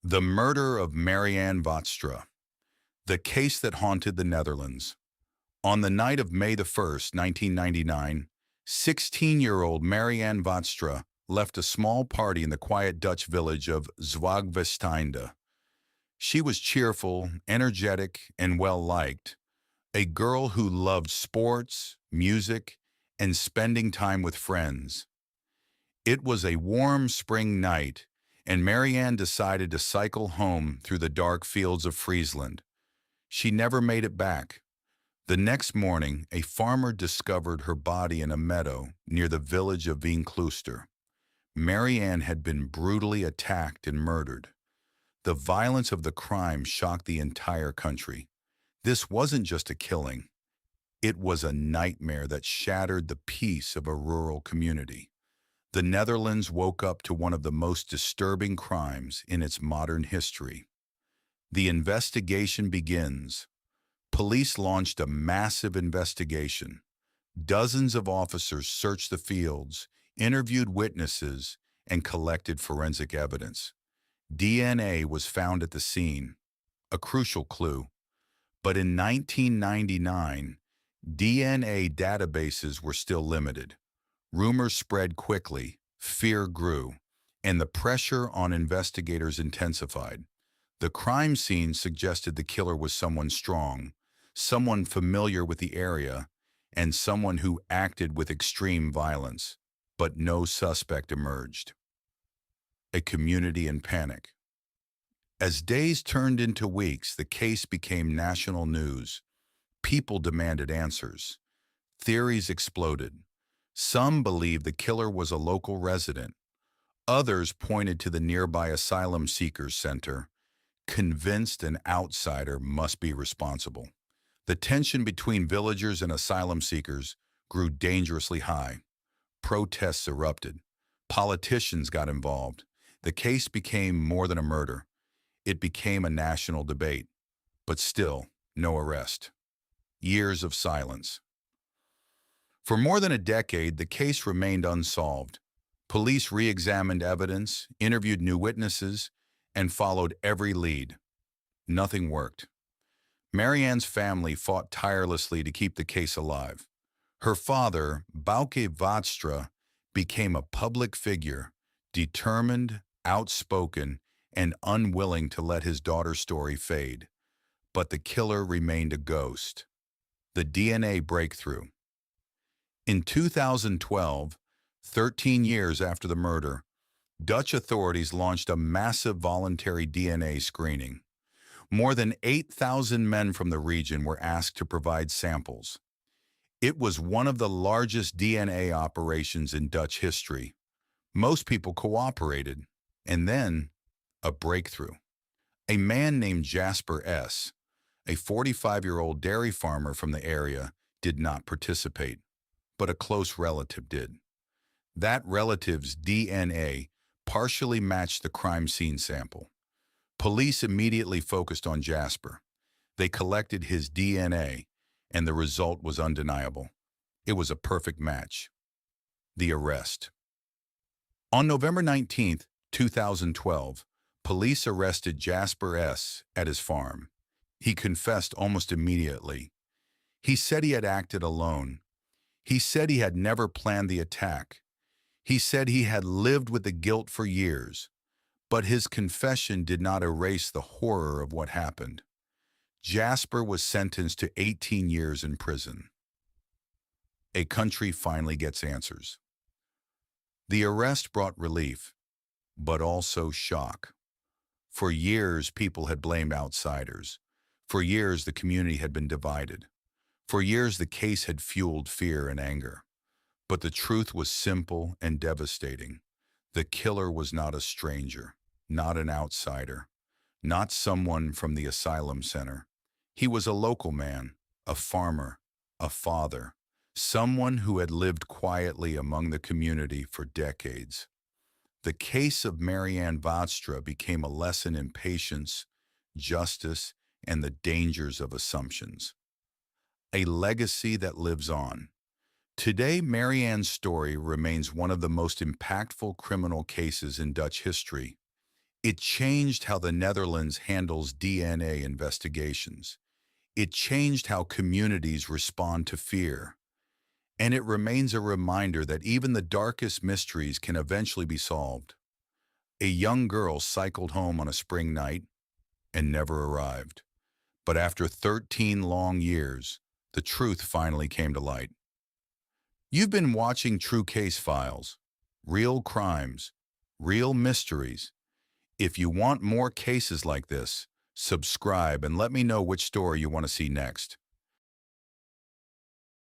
The Murder of Marianne Vaatstra, the case that haunted the Netherlands. On the night of May the 1st, 1999, 16-year-old Marianne Vaatstra left a small party in the quiet Dutch village of Zwaagwesteinde. She was cheerful, energetic, and well-liked, a girl who loved sports, music, and spending time with friends. It was a warm spring night, and Marianne decided to cycle home through the dark fields of Friesland. She never made it back. The next morning, a farmer discovered her body in a meadow near the village of Veenklooster. Marianne had been brutally attacked and murdered. The violence of the crime shocked the entire country. This wasn't just a killing. It was a nightmare that shattered the peace of a rural community. The Netherlands woke up to one of the most disturbing crimes in its modern history. The investigation begins. Police launched a massive investigation. Dozens of officers searched the fields, interviewed witnesses, and collected forensic evidence. DNA was found at the scene, a crucial clue. But in 1999, DNA databases were still limited. Rumors spread quickly, fear grew, and the pressure on investigators intensified. The crime scene suggested the killer was someone strong, someone familiar with the area, and someone who acted with extreme violence, but no suspect emerged. A community in panic. As days turned into weeks, the case became national news. People demanded answers. Theories exploded. Some believed the killer was a local resident. Others pointed to the nearby asylum seekers center, convinced an outsider must be responsible. The tension between villagers and asylum seekers grew dangerously high. Protests erupted. Politicians got involved. The case became more than a murder. It became a national debate. But still, no arrest. Years of silence. For more than a decade, the case remained unsolved. Police re-examined evidence, interviewed new witnesses, and followed every lead. Nothing worked. Marianne's family fought tirelessly to keep the case alive. Her father, Bouke Vaatstra, became a public figure, determined, outspoken, and unwilling to let his daughter's story fade. But the killer remained a ghost. The DNA breakthrough. In 2012, 13 years after the murder, Dutch authorities launched a massive voluntary DNA screening. More than 8,000 men from the region were asked to provide samples. It was one of the largest DNA operations in Dutch history. Most people cooperated, and then a breakthrough. A man named Jasper S., a 45-year-old dairy farmer from the area, did not participate, but a close relative did. That relative's DNA partially matched the crime scene sample. Police immediately focused on Jasper. They collected his DNA, and the result was undeniable. It was a perfect match. The arrest. On November 19, 2012, police arrested Jasper S. at his farm. He confessed almost immediately. He said he had acted alone. He said he had never planned the attack. He said he had lived with the guilt for years, but his confession did not erase the horror of what happened. Jasper was sentenced to 18 years in prison. A country finally gets answers. The arrest brought relief, but also shock. For years, people had blamed outsiders. For years, the community had been divided. For years, the case had fueled fear and anger. But the truth was simple and devastating. The killer was not a stranger, not an outsider, not someone from the asylum center. He was a local man, a farmer, a father, someone who had lived quietly among the community for decades. The case of Marianne Vaatstra became a lesson in patience, justice, and the dangers of assumptions. A legacy that lives on. Today, Marianne's story remains one of the most impactful criminal cases in Dutch history. It changed how the Netherlands handles DNA investigations. It changed how communities respond to fear. And it remains a reminder that even the darkest mysteries can eventually be solved. A young girl cycled home on a spring night and never arrived. But after 13 long years, the truth finally came to light. You've been watching True Case Files, real crimes, real mysteries. If you want more cases like this, subscribe and let me know which story you want to see next.